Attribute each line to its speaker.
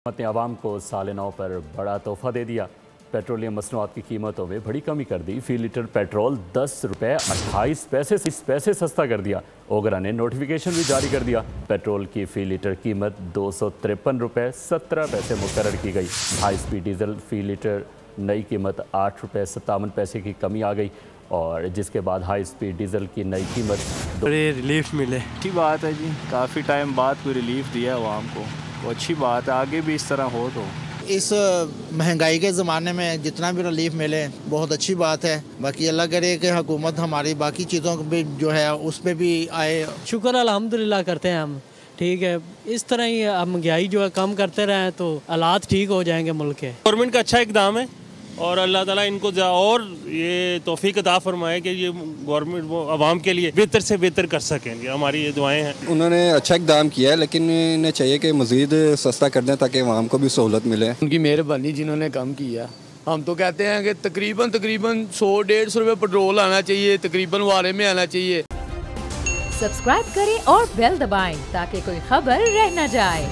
Speaker 1: हुकूमत ने आवाम को साल नौ पर बड़ा तोहफा दे दिया। पेट्रोलियम मसनूआत की कीमतों में बड़ी कमी कर दी। फी लीटर पेट्रोल 10 रुपये 28 पैसे सस्ता कर दिया। ओगरा ने नोटिफिकेशन भी जारी कर दिया। पेट्रोल की फ़ी लीटर कीमत 253 रुपये 17 पैसे मुकर्रर की गई। हाई स्पीड डीजल फ़ी लीटर नई कीमत 8 रुपये 57 पैसे की कमी आ गई और जिसके बाद हाई स्पीड डीजल की नई कीमत
Speaker 2: रिलीफ मिले। अच्छी बात है जी, काफ़ी टाइम बाद कोई रिलीफ दिया आवाम को, वो अच्छी बात है। आगे भी इस तरह हो तो
Speaker 3: इस महंगाई के ज़माने में जितना भी रिलीफ मिले बहुत अच्छी बात है। बाकी अल्लाह करे कि हुकूमत हमारी बाकी चीज़ों भी जो है उस पर भी आए।
Speaker 4: शुक्र अल्हम्दुलिल्लाह करते हैं हम, ठीक है। इस तरह ही हम महंगाई जो है कम करते रहें तो हालात ठीक हो जाएंगे मुल्क के।
Speaker 5: गवर्नमेंट का अच्छा इकदाम है और अल्लाह ताला इनको और ये तौफीक अता फरमाए कि ये गवर्नमेंट वो आवाम के लिए बेहतर से बेहतर कर सकेंगे। हमारी ये दुआएं हैं।
Speaker 6: उन्होंने अच्छा इकदाम किया है लेकिन इन्हें चाहिए कि मज़ीद सस्ता कर दें ताकि आवाम को भी सहूलत मिले।
Speaker 7: उनकी मेहरबानी जिन्होंने कम किया। हम तो कहते हैं कि तकरीबन 100-150 रुपये पेट्रोल आना चाहिए, तकरीबन वारे में आना चाहिए।
Speaker 8: सब्सक्राइब करें और बेल दबाएं ताकि कोई खबर रह न जाए।